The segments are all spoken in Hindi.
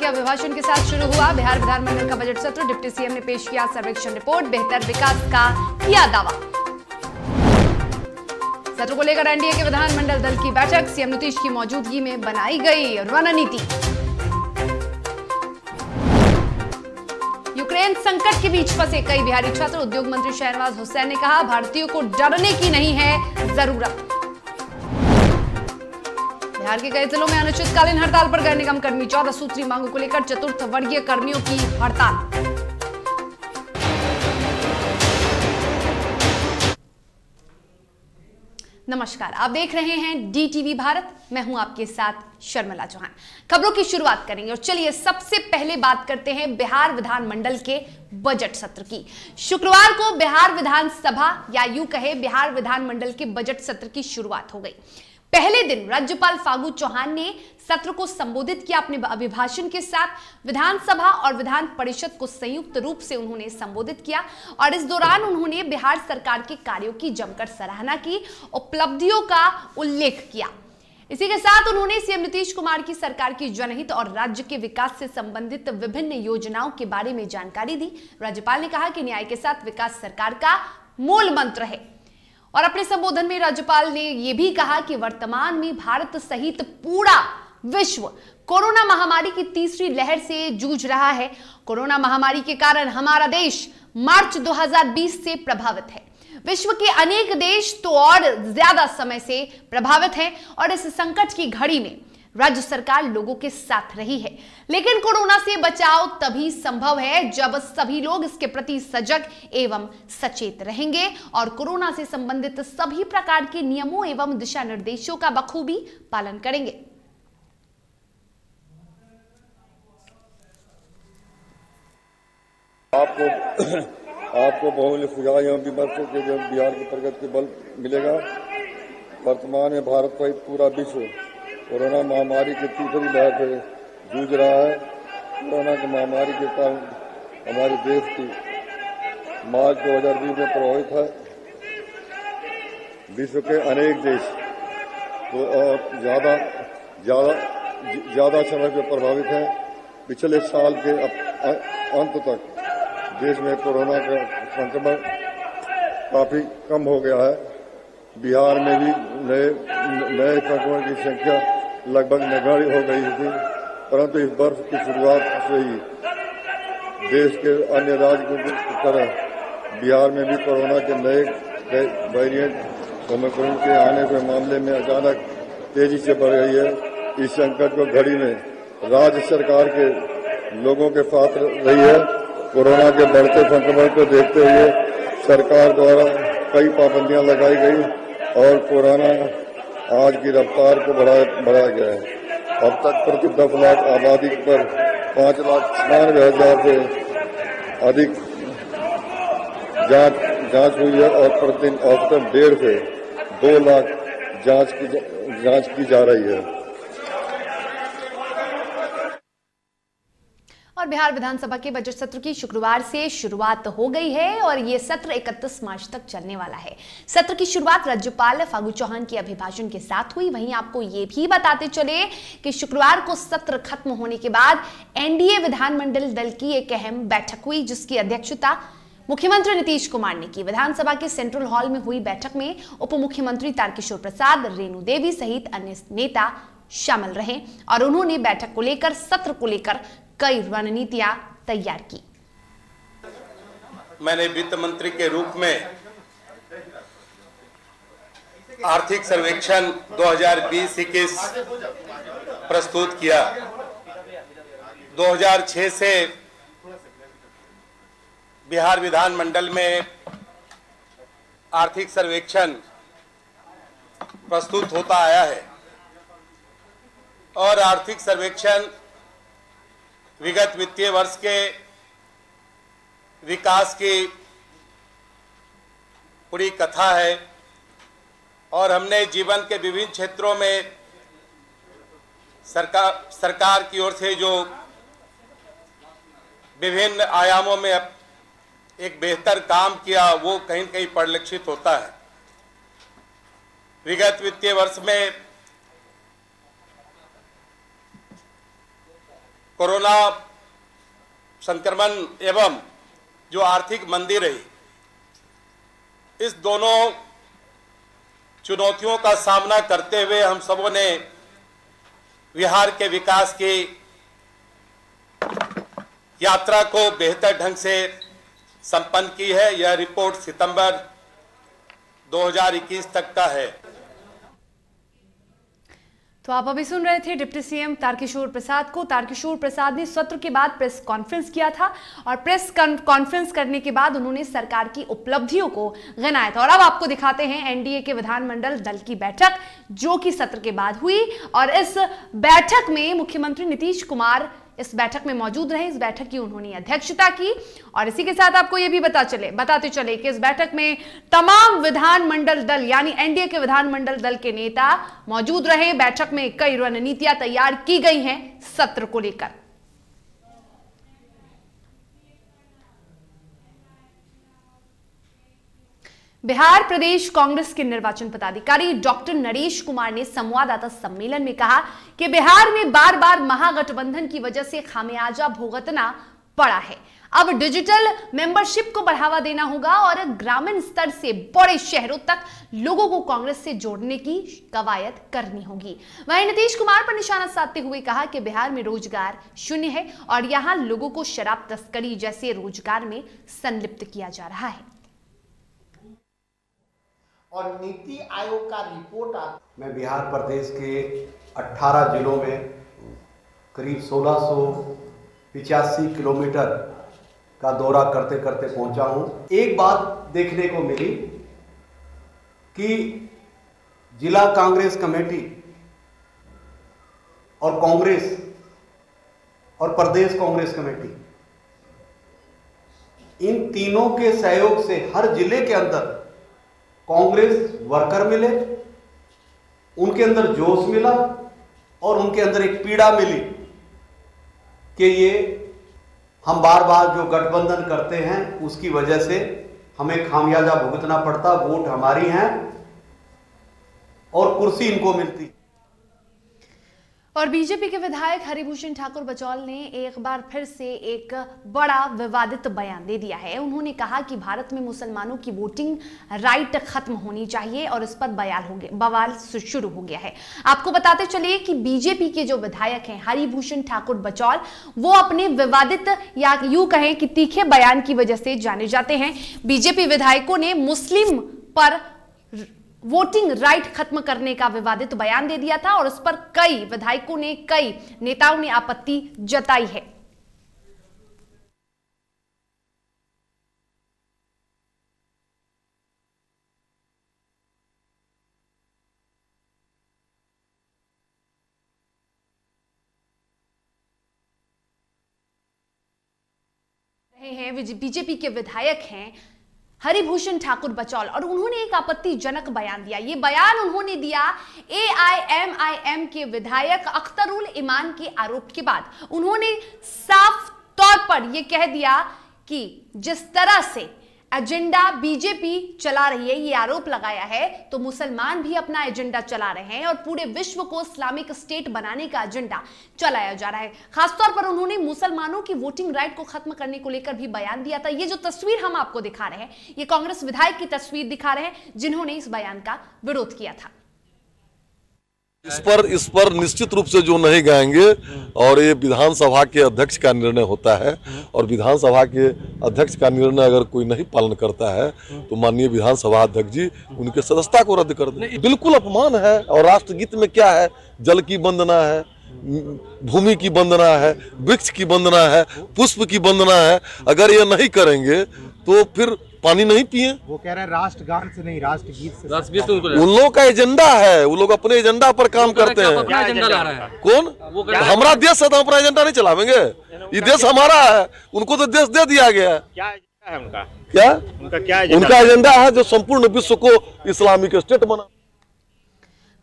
के अभिभाषण के साथ शुरू हुआ बिहार विधानमंडल का बजट सत्र। डिप्टी सीएम ने पेश किया सर्वेक्षण रिपोर्ट, बेहतर विकास का किया दावा। सत्र को लेकर एनडीए के विधानमंडल दल की बैठक, सीएम नीतीश की मौजूदगी में बनाई गई रणनीति। यूक्रेन संकट के बीच फंसे कई बिहारी छात्र, उद्योग मंत्री शहनवाज हुसैन ने कहा भारतीयों को डरने की नहीं है जरूरत। बिहार के कई जिलों में अनिश्चितकालीन हड़ताल पर गए निगम कर्मी, 14 सूत्री मांगों को लेकर चतुर्थ वर्गीय कर्मियों की हड़ताल। नमस्कार, आप देख रहे हैं डीटीवी भारत, मैं हूं आपके साथ शर्मिला चौहान। खबरों की शुरुआत करेंगे और चलिए सबसे पहले बात करते हैं बिहार विधानमंडल के बजट सत्र की। शुक्रवार को बिहार विधानसभा या यूं कहे बिहार विधानमंडल के बजट सत्र की शुरुआत हो गई। पहले दिन राज्यपाल फागू चौहान ने सत्र को संबोधित किया अपने अभिभाषण के साथ। विधानसभा और विधान परिषद को संयुक्त रूप से उन्होंने संबोधित किया और इस दौरान उन्होंने बिहार सरकार के कार्यों की जमकर सराहना की, उपलब्धियों का उल्लेख किया। इसी के साथ उन्होंने सीएम नीतीश कुमार की सरकार की जनहित और राज्य के विकास से संबंधित विभिन्न योजनाओं के बारे में जानकारी दी। राज्यपाल ने कहा कि न्याय के साथ विकास सरकार का मूल मंत्र है और अपने संबोधन में राज्यपाल ने यह भी कहा कि वर्तमान में भारत सहित पूरा विश्व कोरोना महामारी की तीसरी लहर से जूझ रहा है। कोरोना महामारी के कारण हमारा देश मार्च 2020 से प्रभावित है। विश्व के अनेक देश तो और ज्यादा समय से प्रभावित हैं और इस संकट की घड़ी में राज्य सरकार लोगों के साथ रही है। लेकिन कोरोना से बचाव तभी संभव है जब सभी लोग इसके प्रति सजग एवं सचेत रहेंगे और कोरोना से संबंधित सभी प्रकार के नियमों एवं दिशा निर्देशों का बखूबी पालन करेंगे। आपको बहुमूल्य सुझाव एवं विमर्शों के जब बिहार की प्रगति के बल मिलेगा। वर्तमान में भारत सहित पूरा विश्व कोरोना महामारी की तीसरी लहर से जूझ रहा है। कोरोना की महामारी के कारण हमारे देश की मार्च 2020 में प्रभावित है। विश्व के अनेक देश तो और ज्यादा समय से प्रभावित हैं। पिछले साल के अंत तक देश में कोरोना का संक्रमण काफी कम हो गया है। बिहार में भी नए संक्रमण की संख्या लगभग नगण्य हो गई थी, परंतु इस वर्ष की शुरुआत से ही देश के अन्य राज्यों की तरह बिहार में भी कोरोना के नए वेरिएंट ओमिक्रॉन के आने के मामले में अचानक तेजी से बढ़ रही है। इस संकट को घड़ी में राज्य सरकार के लोगों के साथ रही है। कोरोना के बढ़ते संक्रमण को देखते हुए सरकार द्वारा कई पाबंदियां लगाई गई और कोरोना आज की रफ्तार को बढ़ाया गया है। अब तक प्रति 10 लाख आबादी पर 5,96,000 से अधिक जांच हुई है और प्रतिदिन औसतन 1.5 से 2 लाख जांच की जा रही है। और बिहार विधानसभा के बजट सत्र की शुक्रवार से शुरुआत हो गई है और ये सत्र 31 मार्च तक चलने वाला है। सत्र की शुरुआत राज्यपाल फागू चौहान के अभिभाषण के साथ हुई। वहीं आपको ये भी बताते चले कि शुक्रवार को सत्र खत्म होने के बाद एनडीए विधानमंडल दल की एक अहम बैठक हुई जिसकी अध्यक्षता मुख्यमंत्री नीतीश कुमार ने की। विधानसभा के सेंट्रल हॉल में हुई बैठक में उप मुख्यमंत्री तारकिशोर प्रसाद, रेणु देवी सहित अन्य नेता शामिल रहे और उन्होंने बैठक को लेकर, सत्र को लेकर कई रणनीतियां तैयार की। मैंने वित्त मंत्री के रूप में आर्थिक सर्वेक्षण 2020-21 प्रस्तुत किया। 2006 से बिहार विधानमंडल में आर्थिक सर्वेक्षण प्रस्तुत होता आया है और आर्थिक सर्वेक्षण विगत वित्तीय वर्ष के विकास की पूरी कथा है और हमने जीवन के विभिन्न क्षेत्रों में सरकार की ओर से जो विभिन्न आयामों में एक बेहतर काम किया वो कहीं न कहीं परिलक्षित होता है। विगत वित्तीय वर्ष में कोरोना संक्रमण एवं जो आर्थिक मंदी रही, इस दोनों चुनौतियों का सामना करते हुए हम सबों ने बिहार के विकास की यात्रा को बेहतर ढंग से संपन्न की है। यह रिपोर्ट सितंबर 2021 तक का है। तो आप अभी सुन रहे थे डिप्टी सीएम तारकिशोर प्रसाद को। तारकिशोर प्रसाद ने सत्र के बाद प्रेस कॉन्फ्रेंस किया था और प्रेस कॉन्फ्रेंस करने के बाद उन्होंने सरकार की उपलब्धियों को गिनाया था। और अब आपको दिखाते हैं एनडीए के विधानमंडल दल की बैठक जो कि सत्र के बाद हुई और इस बैठक में मुख्यमंत्री नीतीश कुमार इस बैठक में मौजूद रहे। इस बैठक की उन्होंने अध्यक्षता की और इसी के साथ आपको यह भी बताते चले कि इस बैठक में तमाम विधानमंडल दल यानी एनडीए के विधानमंडल दल के नेता मौजूद रहे। बैठक में कई रणनीतियां तैयार की गई हैं सत्र को लेकर। बिहार प्रदेश कांग्रेस के निर्वाचन पदाधिकारी डॉक्टर नरेश कुमार ने संवाददाता सम्मेलन में कहा कि बिहार में बार बार महागठबंधन की वजह से खामियाजा भुगतना पड़ा है। अब डिजिटल मेंबरशिप को बढ़ावा देना होगा और ग्रामीण स्तर से बड़े शहरों तक लोगों को कांग्रेस से जोड़ने की कवायद करनी होगी। वहीं नीतीश कुमार पर निशाना साधते हुए कहा कि बिहार में रोजगार शून्य है और यहां लोगों को शराब तस्करी जैसे रोजगार में संलिप्त किया जा रहा है। और नीति आयोग का रिपोर्ट मैं बिहार प्रदेश के 18 जिलों में करीब 1685 किलोमीटर का दौरा करते करते पहुंचा हूं। एक बात देखने को मिली कि जिला कांग्रेस कमेटी और कांग्रेस और प्रदेश कांग्रेस कमेटी, इन तीनों के सहयोग से हर जिले के अंदर कांग्रेस वर्कर मिले, उनके अंदर जोश मिला और उनके अंदर एक पीड़ा मिली कि ये हम बार बार जो गठबंधन करते हैं उसकी वजह से हमें खामियाजा भुगतना पड़ता, वोट हमारी हैं और कुर्सी इनको मिलती। और बीजेपी के विधायक हरिभूषण ठाकुर बचौल ने एक बार फिर से एक बड़ा विवादित बयान दे दिया है। उन्होंने कहा कि भारत में मुसलमानों की वोटिंग राइट खत्म होनी चाहिए और इस पर बवाल शुरू हो गया है। आपको बताते चलिए कि बीजेपी के जो विधायक हैं हरिभूषण ठाकुर बचौल, वो अपने विवादित या यूं कहें कि तीखे बयान की वजह से जाने जाते हैं। बीजेपी विधायकों ने मुस्लिम पर वोटिंग राइट खत्म करने का विवादित बयान दे दिया था और उस पर कई विधायकों ने, कई नेताओं ने आपत्ति जताई है। बीजेपी के विधायक हैं हरिभूषण ठाकुर बचौल और उन्होंने एक आपत्तिजनक बयान दिया। ये बयान उन्होंने दिया AIMIM के विधायक अख्तरुल ईमान के आरोप के बाद। उन्होंने साफ तौर पर यह कह दिया कि जिस तरह से एजेंडा बीजेपी चला रही है, ये आरोप लगाया है, तो मुसलमान भी अपना एजेंडा चला रहे हैं और पूरे विश्व को इस्लामिक स्टेट बनाने का एजेंडा चलाया जा रहा है। खासतौर पर उन्होंने मुसलमानों की वोटिंग राइट को खत्म करने को लेकर भी बयान दिया था। ये जो तस्वीर हम आपको दिखा रहे हैं, ये कांग्रेस विधायक की तस्वीर दिखा रहे हैं जिन्होंने इस बयान का विरोध किया था। इस पर निश्चित रूप से जो नहीं गाएंगे और ये विधानसभा के अध्यक्ष का निर्णय होता है और विधानसभा के अध्यक्ष का निर्णय अगर कोई नहीं पालन करता है तो माननीय विधानसभा अध्यक्ष जी उनके सदस्यता को रद्द कर दें। बिल्कुल अपमान है। और राष्ट्रगीत में क्या है? जल की वंदना है, भूमि की वंदना है, वृक्ष की वंदना है, पुष्प की वंदना है। अगर ये नहीं करेंगे तो फिर पानी नहीं पिए। वो कह रहे हैं राष्ट्रगान से नहीं राष्ट्रगीत से। राष्ट्रगीत उन लोगों का एजेंडा है, वो लोग अपने एजेंडा पर काम करते हैं। अपना एजेंडा ला रहा है कौन? हमारा देश है तो अपना एजेंडा नहीं चलावेंगे। ये देश हमारा है, उनको तो देश दे दिया गया है। क्या एजेंडा है उनका? क्या उनका एजेंडा है? जो संपूर्ण विश्व को इस्लामिक स्टेट बना।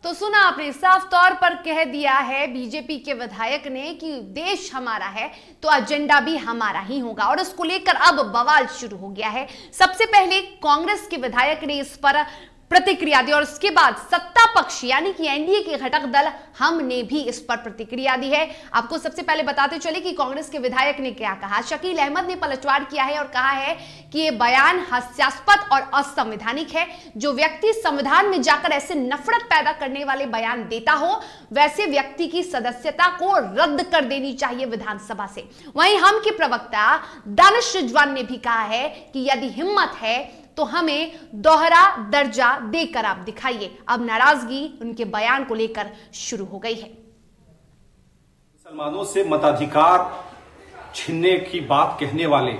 तो सुना आपने, साफ तौर पर कह दिया है बीजेपी के विधायक ने कि देश हमारा है तो एजेंडा भी हमारा ही होगा और इसको लेकर अब बवाल शुरू हो गया है। सबसे पहले कांग्रेस के विधायक ने इस पर प्रतिक्रिया दी और उसके बाद सत्ता पक्ष यानी कि एनडीए के घटक दल हमने भी इस पर प्रतिक्रिया दी है। आपको सबसे पहले बताते चले कि कांग्रेस के विधायक ने क्या कहा। शकील अहमद ने पलटवार किया है और कहा है कि यह बयान हास्यास्पद और असंवैधानिक है। जो व्यक्ति संविधान में जाकर ऐसे नफरत पैदा करने वाले बयान देता हो वैसे व्यक्ति की सदस्यता को रद्द कर देनी चाहिए विधानसभा से। वहीं हम के प्रवक्ता दानिश रिजवान ने भी कहा है कि यदि हिम्मत है तो हमें दोहरा दर्जा देकर आप दिखाइए। अब नाराजगी उनके बयान को लेकर शुरू हो गई है। मुसलमानों से मताधिकार छीनने की बात कहने वाले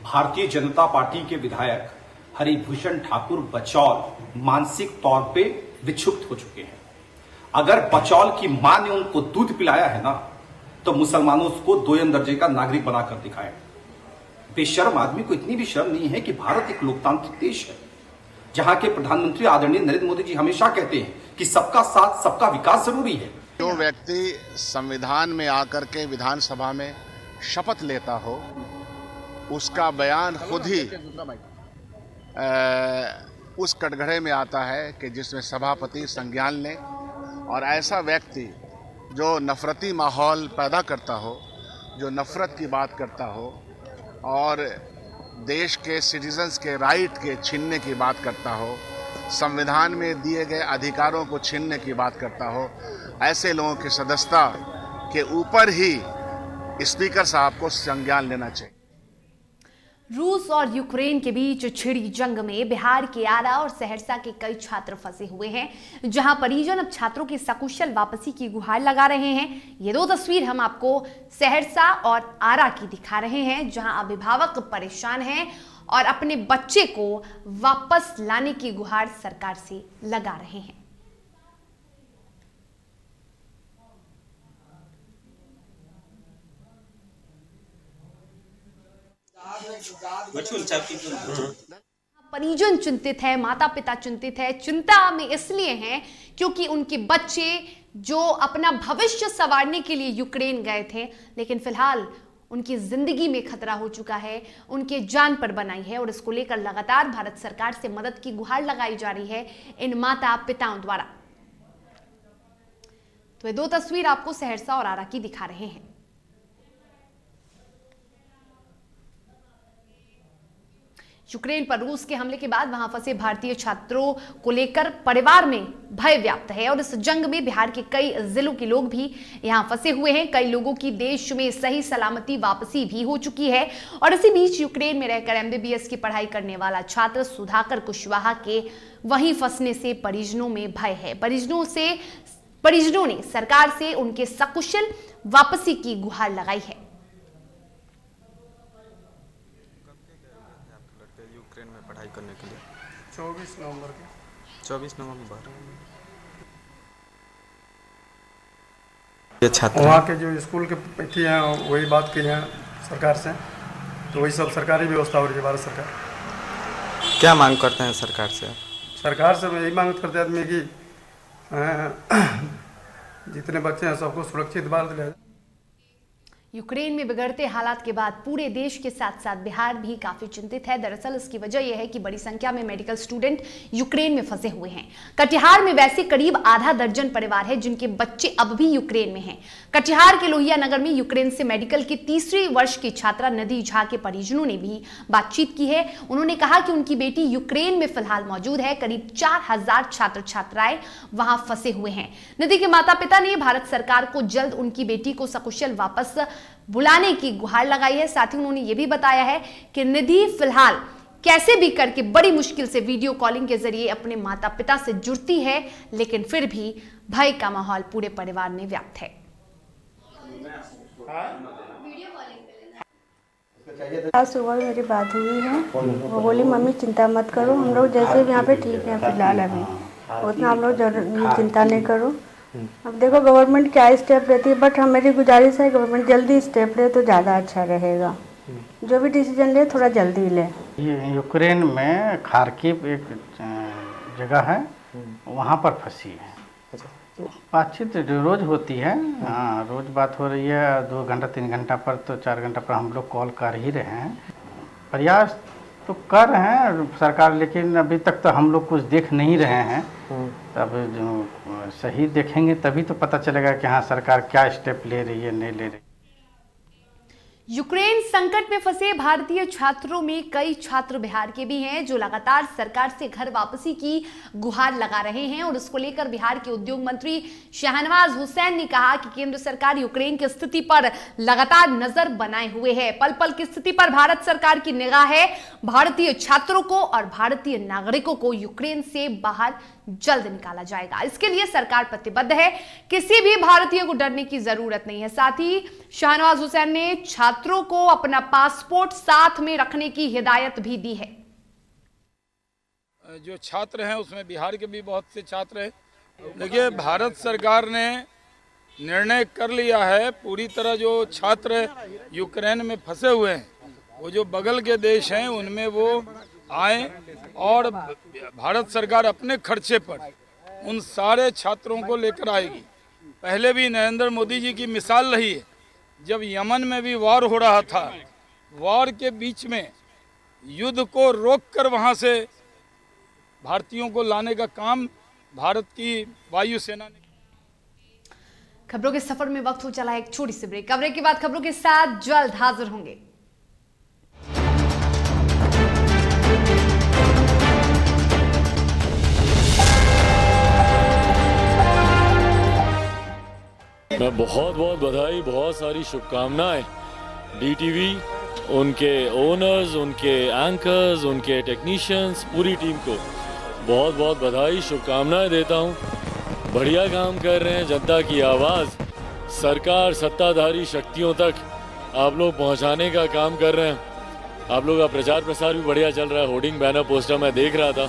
भारतीय जनता पार्टी के विधायक हरिभूषण ठाकुर बचौल मानसिक तौर पे विक्षुब्ध हो चुके हैं। अगर बचौल की मां ने उनको दूध पिलाया है ना, तो मुसलमानों को दोयम दर्जे का नागरिक बनाकर दिखाया। बेशर्म आदमी को इतनी भी शर्म नहीं है कि भारत एक लोकतांत्रिक देश है जहां के प्रधानमंत्री आदरणीय नरेंद्र मोदी जी हमेशा कहते हैं कि सबका साथ सबका विकास जरूरी है। जो व्यक्ति संविधान में आकर के विधानसभा में शपथ लेता हो उसका बयान खुद ही उस कटघरे में आता है कि जिसमें सभापति संज्ञान ले, और ऐसा व्यक्ति जो नफरती माहौल पैदा करता हो, जो नफरत की बात करता हो और देश के सिटीजन्स के राइट के छीनने की बात करता हो, संविधान में दिए गए अधिकारों को छीनने की बात करता हो, ऐसे लोगों की सदस्यता के ऊपर ही स्पीकर साहब को संज्ञान लेना चाहिए। रूस और यूक्रेन के बीच छिड़ी जंग में बिहार के आरा और सहरसा के कई छात्र फंसे हुए हैं, जहां परिजन अब छात्रों की सकुशल वापसी की गुहार लगा रहे हैं। ये दो तस्वीर हम आपको सहरसा और आरा की दिखा रहे हैं, जहां अभिभावक परेशान हैं और अपने बच्चे को वापस लाने की गुहार सरकार से लगा रहे हैं। परिजन चिंतित है, माता पिता चिंतित है। चिंता में इसलिए हैं क्योंकि उनके बच्चे जो अपना भविष्य संवारने के लिए यूक्रेन गए थे, लेकिन फिलहाल उनकी जिंदगी में खतरा हो चुका है, उनके जान पर बनाई है और इसको लेकर लगातार भारत सरकार से मदद की गुहार लगाई जा रही है इन माता पिताओं द्वारा। तो ये दो तस्वीर आपको सहरसा और आरा की दिखा रहे हैं। यूक्रेन पर रूस के हमले के बाद वहां फंसे भारतीय छात्रों को लेकर परिवार में भय व्याप्त है और इस जंग में बिहार के कई जिलों के लोग भी यहां फंसे हुए हैं। कई लोगों की देश में सही सलामती वापसी भी हो चुकी है और इसी बीच यूक्रेन में रहकर एमबीबीएस की पढ़ाई करने वाला छात्र सुधाकर कुशवाहा के वहीं फंसने से परिजनों में भय है। परिजनों ने सरकार से उनके सकुशल वापसी की गुहार लगाई है। यूक्रेन में पढ़ाई करने के लिए 24 नवंबर ये छात्र वहाँ के जो स्कूल के थी हैं वही बात की है सरकार से, तो वही सब सरकारी व्यवस्था हो रही है। भारत सरकार क्या मांग करते हैं सरकार से? सरकार से यही मांग करते हैं आदमी की जितने बच्चे हैं सबको सुरक्षित बाहर दिलाया। यूक्रेन में बिगड़ते हालात के बाद पूरे देश के साथ साथ बिहार भी काफी चिंतित है। दरअसल इसकी वजह यह है कि बड़ी संख्या में मेडिकल स्टूडेंट यूक्रेन में फंसे हुए हैं। कटिहार में वैसे करीब आधा दर्जन परिवार है जिनके बच्चे अब भी यूक्रेन में हैं। कटिहार के लोहिया नगर में यूक्रेन से मेडिकल की तीसरे वर्ष की छात्रा नदी झा के परिजनों ने भी बातचीत की है। उन्होंने कहा कि उनकी बेटी यूक्रेन में फिलहाल मौजूद है। करीब 4000 छात्र छात्राएं वहां फंसे हुए हैं। नदी के माता पिता ने भारत सरकार को जल्द उनकी बेटी को सकुशल वापस बुलाने की गुहार लगाई है। साथ ही उन्होंने यह भी बताया है कि निधि फिलहाल कैसे भी करके बड़ी मुश्किल से वीडियो कॉलिंग के जरिए अपने माता पिता से जुड़ती है, लेकिन फिर भी भय का माहौल पूरे परिवार में व्याप्त है। आज सुबह मेरी बात हुई है, वो बोली मम्मी चिंता मत करो, हम लोग जैसे भी यहाँ पे ठीक है फिलहाल, अभी उतना हम लोग चिंता नहीं करो। अब देखो गवर्नमेंट क्या स्टेप लेती है, बट मेरी गुजारिश है गवर्नमेंट जल्दी स्टेप ले तो ज़्यादा अच्छा रहेगा। जो भी डिसीजन ले थोड़ा जल्दी ले। यूक्रेन में खार्किव एक जगह है, वहाँ पर फंसी है। बातचीत रोज़ होती है, हाँ रोज़ बात हो रही है। 2 घंटा 3 घंटा पर तो 4 घंटा पर हम लोग कॉल कर ही रहे हैं। प्रयास तो कर रहे हैं सरकार, लेकिन अभी तक तो हम लोग कुछ देख नहीं रहे हैं। तब जो सही देखेंगे तभी तो पता चलेगा कि हाँ सरकार क्या स्टेप ले रही है, नहीं ले रही। यूक्रेन संकट में फंसे भारतीय छात्रों में कई छात्र बिहार के भी हैं जो लगातार सरकार से घर वापसी की गुहार लगा रहे हैं और उसको लेकर बिहार के उद्योग मंत्री शहनवाज हुसैन ने कहा कि केंद्र सरकार यूक्रेन की स्थिति पर लगातार नजर बनाए हुए है। पल पल की स्थिति पर भारत सरकार की निगाह है। भारतीय छात्रों को और भारतीय नागरिकों को यूक्रेन से बाहर जल्द निकाला जाएगा। इसके लिए सरकार प्रतिबद्ध है, किसी भी भारतीय को डरने की जरूरत नहीं है। साथ ही शहनवाज हुसैन ने छात्रों को अपना पासपोर्ट साथ में रखने की हिदायत भी दी है। जो छात्र हैं उसमें बिहार के भी बहुत से छात्र हैं। देखिए, भारत सरकार ने निर्णय कर लिया है पूरी तरह जो छात्र यूक्रेन में फंसे हुए हैं, वो जो बगल के देश हैं उनमें वो आए और भारत सरकार अपने खर्चे पर उन सारे छात्रों को लेकर आएगी। पहले भी नरेंद्र मोदी जी की मिसाल रही है, जब यमन में भी वॉर हो रहा था, वॉर के बीच में युद्ध को रोककर वहां से भारतीयों को लाने का काम भारत की वायुसेना ने। खबरों के सफर में वक्त हो चला एक छोटी सी ब्रेक। ब्रेक के बाद खबरों के साथ जल्द हाजिर होंगे। मैं बहुत बहुत बधाई, बहुत सारी शुभकामनाएं डीटीवी, उनके ओनर्स, उनके एंकर्स, उनके टेक्नीशियंस, पूरी टीम को बहुत बहुत बधाई, शुभकामनाएं देता हूं। बढ़िया काम कर रहे हैं। जनता की आवाज़ सरकार सत्ताधारी शक्तियों तक आप लोग पहुंचाने का काम कर रहे हैं। आप लोग का प्रचार प्रसार भी बढ़िया चल रहा है। होर्डिंग, बैनर, पोस्टर मैं देख रहा था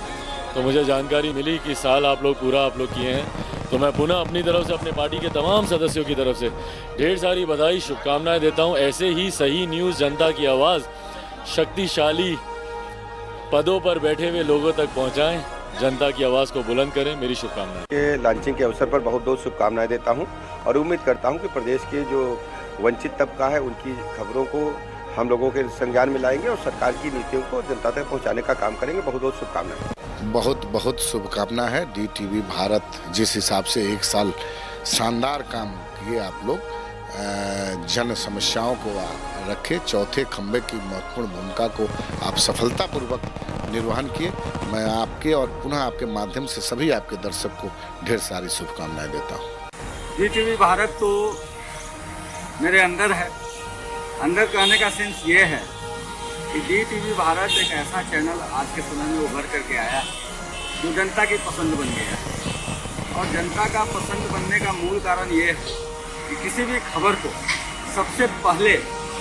तो मुझे जानकारी मिली कि साल आप लोग पूरा किए हैं। तो मैं पुनः अपनी तरफ से, अपने पार्टी के तमाम सदस्यों की तरफ से ढेर सारी बधाई, शुभकामनाएं देता हूं। ऐसे ही सही न्यूज़, जनता की आवाज़ शक्तिशाली पदों पर बैठे हुए लोगों तक पहुंचाएं, जनता की आवाज़ को बुलंद करें। मेरी शुभकामनाएं। के लॉन्चिंग के अवसर पर बहुत बहुत शुभकामनाएं देता हूं और उम्मीद करता हूं कि प्रदेश के जो वंचित तबका है उनकी खबरों को हम लोगों के संज्ञान में लाएंगे और सरकार की नीतियों को जनता तक पहुंचाने का काम करेंगे। बहुत बहुत शुभकामनाएं। बहुत बहुत शुभकामना है। डीटीवी भारत जिस हिसाब से एक साल शानदार काम किए आप लोग, जन समस्याओं को रखे, चौथे खंबे की महत्वपूर्ण भूमिका को आप सफलतापूर्वक निर्वहन किए। मैं आपके और पुनः आपके माध्यम से सभी आपके दर्शक को ढेर सारी शुभकामनाएं देता हूँ। डीटीवी भारत तो मेरे अंदर है। अंदर कहने का सेंस ये है कि डीटीवी भारत एक ऐसा चैनल आज के समय में उभर करके आया जो जनता की पसंद बन गया है। और जनता का पसंद बनने का मूल कारण ये है कि किसी भी खबर को सबसे पहले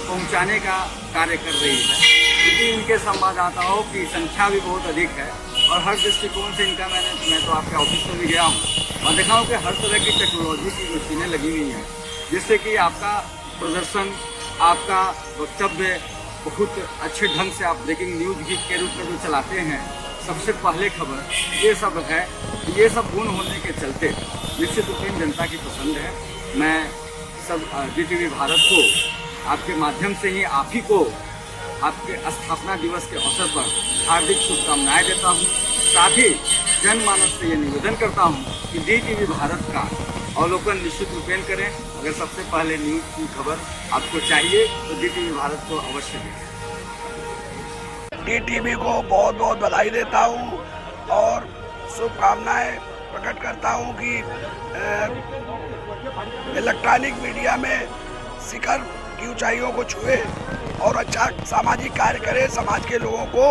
पहुंचाने का कार्य कर रही है, क्योंकि इनके संवाददाताओं की संख्या भी बहुत अधिक है और हर दृष्टिकोण से इनका मैं तो आपके ऑफिस में भी गया हूँ और देखा हूँ कि हर तरह की टेक्नोलॉजी की मशीनें लगी हुई हैं, जिससे कि आपका प्रदर्शन, आपका वक्तव्य बहुत अच्छे ढंग से आप ब्रेकिंग न्यूज के रूप में जो चलाते हैं, सबसे पहले खबर, ये सब है। ये सब गुण होने के चलते निश्चित रूप में जनता की पसंद है। मैं सब डीटीवी भारत को आपके माध्यम से ही आप ही को आपके स्थापना दिवस के अवसर पर हार्दिक शुभकामनाएं देता हूं। साथ ही जनमानस से ये निवेदन करता हूं कि डीटीवी भारत का अवलोकन निश्चित रूपेण करें। अगर सबसे पहले न्यूज की खबर आपको चाहिए तो डीटीवी भारत को अवश्य दें। डीटीवी को बहुत बहुत बधाई देता हूं और शुभकामनाएं प्रकट करता हूं कि इलेक्ट्रॉनिक मीडिया में शिखर की ऊंचाइयों को छुए और अच्छा सामाजिक कार्य करे, समाज के लोगों को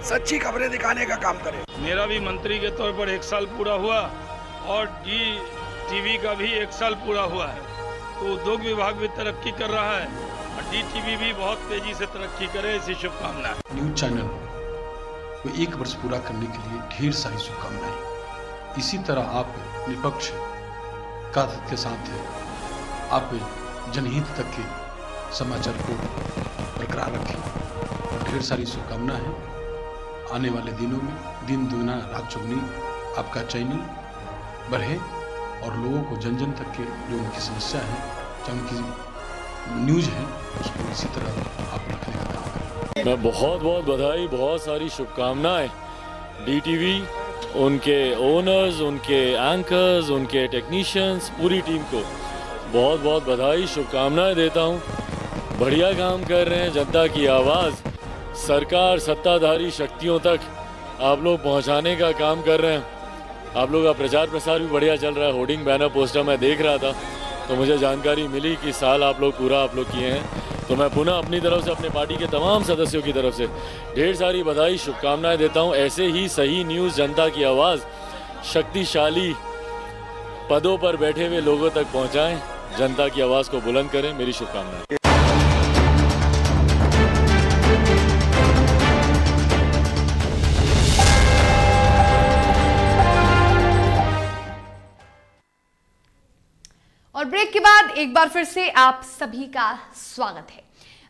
सच्ची खबरें दिखाने का काम करे। मेरा भी मंत्री के तौर पर 1 साल पूरा हुआ और डीटीवी का भी 1 साल पूरा हुआ है, तो उद्योग विभाग भी तरक्की कर रहा है और डीटीवी भी बहुत तेजी से तरक्की करे, ऐसी शुभकामनाएं। न्यूज चैनल को 1 वर्ष पूरा करने के लिए ढेर सारी शुभकामनाएं। इसी तरह आप निष्पक्ष के साथ आप जनहित तक के समाचार को बरकरार रखें। ढेर सारी शुभकामनाएं हैं। आने वाले दिनों में दिन दुगना रात चौगुनी आपका चैनल बढ़े और लोगों को जन जन तक के जो उनकी समस्या है, चाहे उनकी न्यूज है, उसको इसी तरह आप रखने का काम करें। मैं बहुत बहुत बधाई, बहुत सारी शुभकामनाएं डीटीवी, उनके ओनर्स, उनके एंकर्स, उनके टेक्नीशियंस, पूरी टीम को बहुत बहुत बधाई, शुभकामनाएं देता हूं। बढ़िया काम कर रहे हैं, जनता की आवाज़ सरकार सत्ताधारी शक्तियों तक आप लोग पहुंचाने का काम कर रहे हैं। आप लोग का प्रचार प्रसार भी बढ़िया चल रहा है। होर्डिंग, बैनर, पोस्टर मैं देख रहा था तो मुझे जानकारी मिली कि साल आप लोग पूरा किए हैं। तो मैं पुनः अपनी तरफ से, अपने पार्टी के तमाम सदस्यों की तरफ से ढेर सारी बधाई, शुभकामनाएं देता हूं। ऐसे ही सही न्यूज़, जनता की आवाज़ शक्तिशाली पदों पर बैठे हुए लोगों तक पहुंचाएं, जनता की आवाज़ को बुलंद करें। मेरी शुभकामनाएं। और ब्रेक के बाद एक बार फिर से आप सभी का स्वागत है।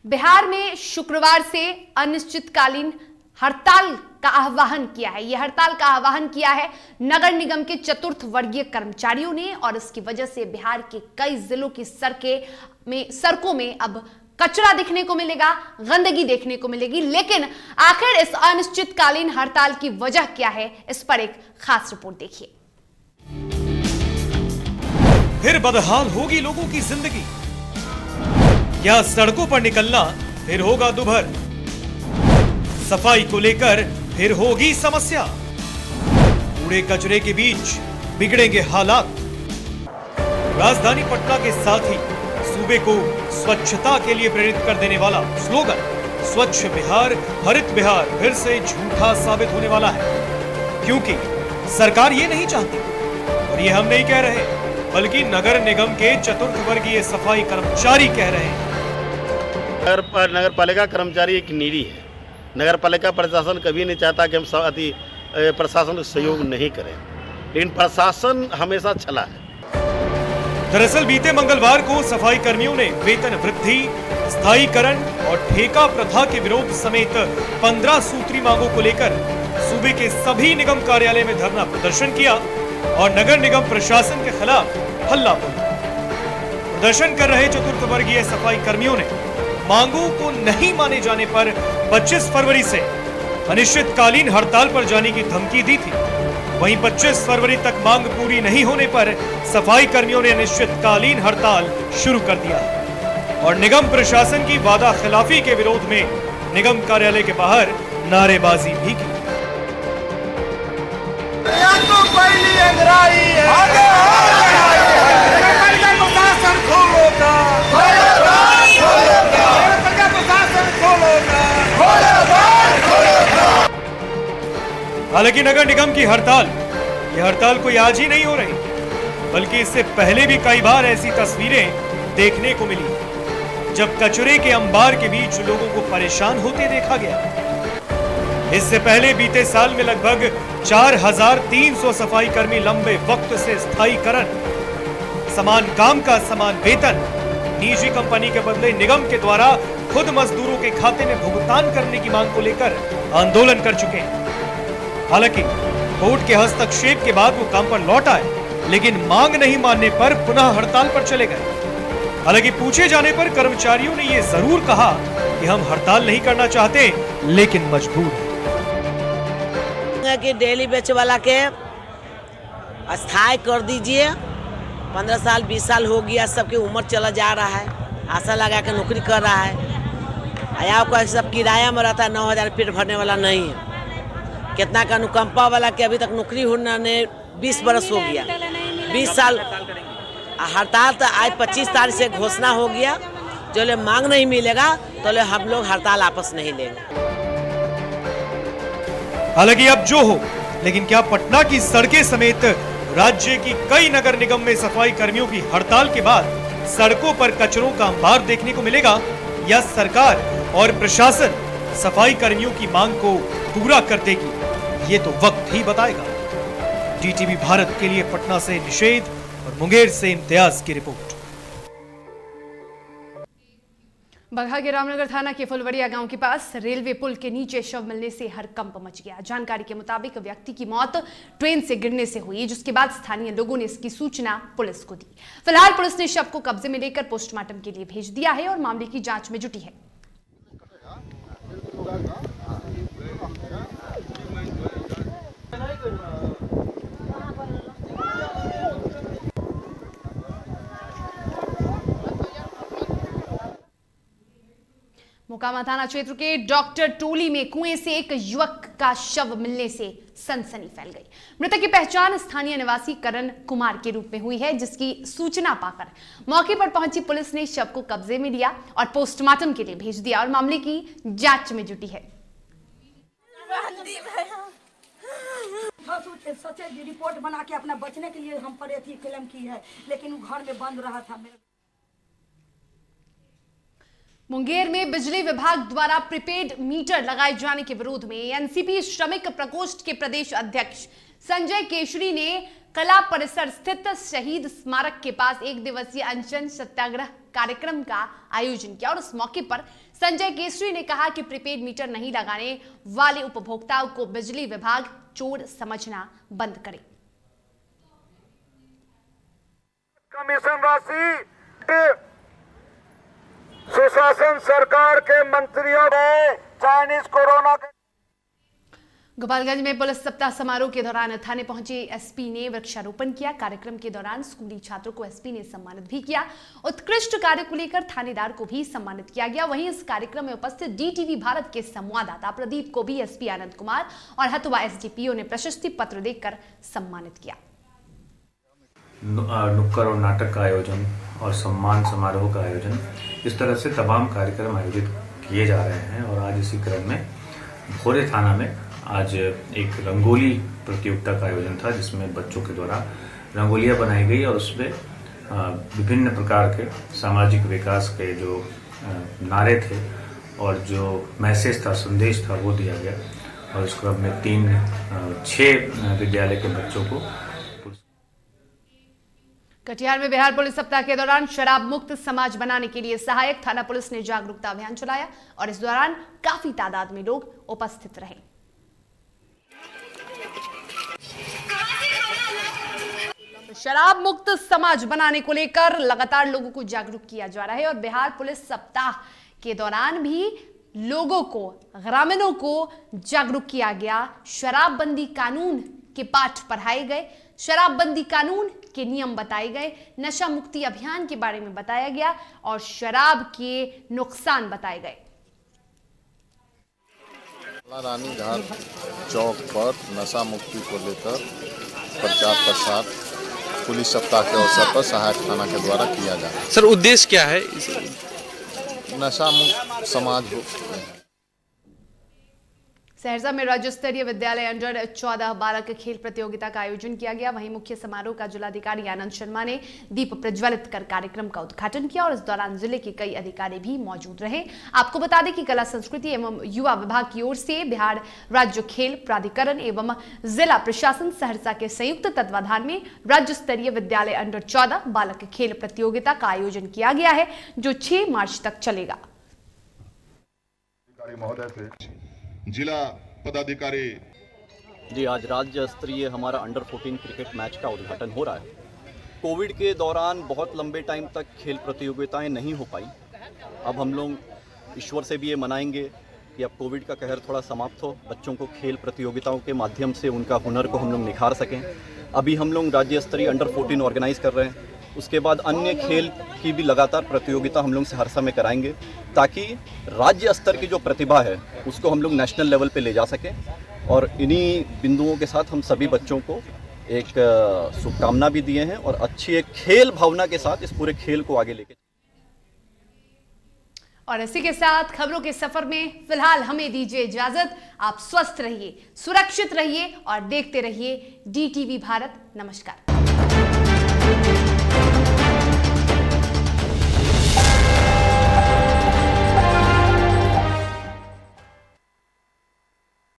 बिहार में शुक्रवार से अनिश्चितकालीन हड़ताल का आह्वान किया है। यह हड़ताल का आह्वान किया है नगर निगम के चतुर्थ वर्गीय कर्मचारियों ने, और इसकी वजह से बिहार के कई जिलों की सड़कों में अब कचरा दिखने को मिलेगा, गंदगी देखने को मिलेगी। लेकिन आखिर इस अनिश्चितकालीन हड़ताल की वजह क्या है, इस पर एक खास रिपोर्ट देखिए। फिर बदहाल होगी लोगों की जिंदगी, क्या सड़कों पर निकलना फिर होगा दुभर, सफाई को लेकर फिर होगी समस्या, कूड़े कचरे के बीच बिगड़ेंगे हालात। राजधानी पटना के साथ ही सूबे को स्वच्छता के लिए प्रेरित कर देने वाला स्लोगन स्वच्छ बिहार हरित बिहार फिर से झूठा साबित होने वाला है, क्योंकि सरकार ये नहीं चाहती, और ये हम नहीं कह रहे बल्कि नगर निगम के चतुर्थ वर्गीय सफाई कर्मचारी कह रहे हैं। नगर पालिका कर्मचारी एक नीडी है। नगर पालिका प्रशासन कभी नहीं चाहता कि हम प्रशासन को सहयोग नहीं करें, लेकिन प्रशासन हमेशा चला है। दरअसल बीते मंगलवार को सफाई कर्मियों ने वेतन वृद्धि, स्थायीकरण और ठेका प्रथा के विरोध समेत 15 सूत्री मांगों को लेकर सूबे के सभी निगम कार्यालय में धरना प्रदर्शन किया और नगर निगम प्रशासन के खिलाफ हल्ला बोला। प्रदर्शन कर रहे चतुर्थ वर्गीय सफाई कर्मियों ने मांगों को नहीं माने जाने पर 25 फरवरी से अनिश्चितकालीन हड़ताल पर जाने की धमकी दी थी। वहीं 25 फरवरी तक मांग पूरी नहीं होने पर सफाई कर्मियों ने अनिश्चितकालीन हड़ताल शुरू कर दिया और निगम प्रशासन की वादा खिलाफी के विरोध में निगम कार्यालय के बाहर नारेबाजी भी की। हालांकि नगर निगम की हड़ताल, यह हड़ताल कोई आज ही नहीं हो रही, बल्कि इससे पहले भी कई बार ऐसी तस्वीरें देखने को मिली जब कचरे के अंबार के बीच लोगों को परेशान होते देखा गया। इससे पहले बीते साल में लगभग 4300 सफाई कर्मी लंबे वक्त से स्थायीकरण, समान काम का समान वेतन, निजी कंपनी के बदले निगम के द्वारा खुद मजदूरों के खाते में भुगतान करने की मांग को लेकर आंदोलन कर चुके हैं। हालांकि कोर्ट के हस्तक्षेप के बाद वो काम पर लौट आए, लेकिन मांग नहीं मानने पर पुनः हड़ताल पर चले गए। हालांकि पूछे जाने पर कर्मचारियों ने ये जरूर कहा कि हम हड़ताल नहीं करना चाहते, लेकिन मजबूर हैं। कि डेली बेचे वाला के अस्थायी कर दीजिए। 15 साल 20 साल हो गया, सबकी उम्र चला जा रहा है, आशा लगा के नौकरी कर रहा है। आया को सब किराया में रहता है, 9000 पेट भरने वाला नहीं है। कितना का अनुकंपा वाला के अभी तक नौकरी होने 20 बरस हो गया, 20 साल हड़ताल। तो आज 25 तारीख से घोषणा हो गया, जो ले मांग नहीं मिलेगा तो ले हम लोग हड़ताल आपस नहीं लेंगे। हालांकि अब जो हो, लेकिन क्या पटना की सड़कें समेत राज्य की कई नगर निगम में सफाई कर्मियों की हड़ताल के बाद सड़कों पर कचरों का अंबार देखने को मिलेगा, या सरकार और प्रशासन सफाई कर्मियों की मांग को पूरा कर देगी? ये तो वक्त ही बताएगा। डीटीवी भारत के लिए पटना से निषेध और मुंगेर से इम्तियाज की रिपोर्ट। बगहा के रामनगर थाना के फुलवरिया गांव के पास रेलवे पुल के नीचे शव मिलने से हड़कंप मच गया। जानकारी के मुताबिक व्यक्ति की मौत ट्रेन से गिरने से हुई, जिसके बाद स्थानीय लोगों ने इसकी सूचना पुलिस को दी। फिलहाल पुलिस ने शव को कब्जे में लेकर पोस्टमार्टम के लिए भेज दिया है और मामले की जांच में जुटी है। मोकामा थाना क्षेत्र के डॉक्टर टोली में कुएं से एक युवक का शव मिलने से सनसनी फैल गई। मृतक की पहचान स्थानीय निवासी करण कुमार के रूप में हुई है, जिसकी सूचना पाकर मौके पर पहुंची पुलिस ने शव को कब्जे में लिया और पोस्टमार्टम के लिए भेज दिया और मामले की जांच में जुटी है। सच्चे रिपोर्ट बना के अपना बचने के लिए हम पर ऐसी फिल्म की है, लेकिन वो घर में बंद रहा था। मुंगेर में बिजली विभाग द्वारा प्रीपेड मीटर लगाए जाने के विरोध में एनसीपी श्रमिक प्रकोष्ठ के प्रदेश अध्यक्ष संजय केसरी ने कला परिसर स्थित शहीद स्मारक के पास एक दिवसीय अनशन सत्याग्रह कार्यक्रम का आयोजन किया और उस मौके पर संजय केसरी ने कहा कि प्रीपेड मीटर नहीं लगाने वाले उपभोक्ताओं को बिजली विभाग चोर समझना बंद करे। कमीशन राशि सुशासन सरकार के मंत्रियों ने चाइनीज कोरोना के। गोपालगंज में पुलिस सप्ताह समारोह के दौरान थाने पहुंचे एसपी ने वृक्षारोपण किया। कार्यक्रम के दौरान स्कूली छात्रों को एसपी ने सम्मानित भी किया। उत्कृष्ट कार्य को लेकर थानेदार को भी सम्मानित किया गया। वहीं इस कार्यक्रम में उपस्थित डीटीवी भारत के संवाददाता प्रदीप को भी एसपी आनंद कुमार और हथुआ एसडीपीओ ने प्रशस्ति पत्र देकर सम्मानित किया। नुक्कड़ और नाटक का आयोजन और सम्मान समारोह का आयोजन, इस तरह से तमाम कार्यक्रम आयोजित किए जा रहे हैं। और आज इसी क्रम में भोरे थाना में आज एक रंगोली प्रतियोगिता का आयोजन था, जिसमें बच्चों के द्वारा रंगोलियां बनाई गई और उसमें विभिन्न प्रकार के सामाजिक विकास के जो नारे थे और जो मैसेज था, संदेश था, वो दिया गया। और इस क्रम में 6 विद्यालय के बच्चों को। कटिहार में बिहार पुलिस सप्ताह के दौरान शराब मुक्त समाज बनाने के लिए सहायक थाना पुलिस ने जागरूकता अभियान चलाया और इस दौरान काफी तादाद में लोग उपस्थित रहे। शराब मुक्त समाज बनाने को लेकर लगातार लोगों को जागरूक किया जा रहा है और बिहार पुलिस सप्ताह के दौरान भी लोगों को, ग्रामीणों को जागरूक किया गया। शराबबंदी कानून के पाठ पढ़ाए गए, शराबबंदी कानून के नियम बताए गए, नशा मुक्ति अभियान के बारे में बताया गया और शराब के नुकसान बताए गए। रानी घाट चौक पर नशा मुक्ति को लेकर प्रचार प्रसार पुलिस सप्ताह के अवसर पर सहायक थाना के द्वारा किया जा रहा है। सर, उद्देश्य क्या है? नशा मुक्त समाज हो। सहरसा में राज्य स्तरीय विद्यालय अंडर 14 बालक खेल प्रतियोगिता का आयोजन किया गया। वहीं मुख्य समारोह का जिलाधिकारी आनंद शर्मा ने दीप प्रज्वलित कर कार्यक्रम का उद्घाटन किया और इस दौरान जिले के कई अधिकारी भी मौजूद रहे। आपको बता दें कि कला संस्कृति एवं युवा विभाग की ओर से बिहार राज्य खेल प्राधिकरण एवं जिला प्रशासन सहरसा के संयुक्त तत्वाधान में राज्य स्तरीय विद्यालय अंडर 14 बालक खेल प्रतियोगिता का आयोजन किया गया है, जो 6 मार्च तक चलेगा। जिला पदाधिकारी जी, आज राज्य स्तरीय हमारा अंडर 14 क्रिकेट मैच का उद्घाटन हो रहा है। कोविड के दौरान बहुत लंबे टाइम तक खेल प्रतियोगिताएं नहीं हो पाई। अब हम लोग ईश्वर से भी ये मनाएंगे कि अब कोविड का कहर थोड़ा समाप्त हो, बच्चों को खेल प्रतियोगिताओं के माध्यम से उनका हुनर को हम लोग निखार सकें। अभी हम लोग राज्य स्तरीय अंडर 14 ऑर्गेनाइज कर रहे हैं। उसके बाद अन्य खेल की भी लगातार प्रतियोगिता हम लोग सहरसा में कराएंगे, ताकि राज्य स्तर की जो प्रतिभा है उसको हम लोग नेशनल लेवल पे ले जा सकें। और इन्हीं बिंदुओं के साथ हम सभी बच्चों को एक शुभकामना भी दिए हैं और अच्छी एक खेल भावना के साथ इस पूरे खेल को आगे लेके। और इसी के साथ खबरों के सफर में फिलहाल हमें दीजिए इजाजत। आप स्वस्थ रहिए, सुरक्षित रहिए और देखते रहिए DTV भारत। नमस्कार।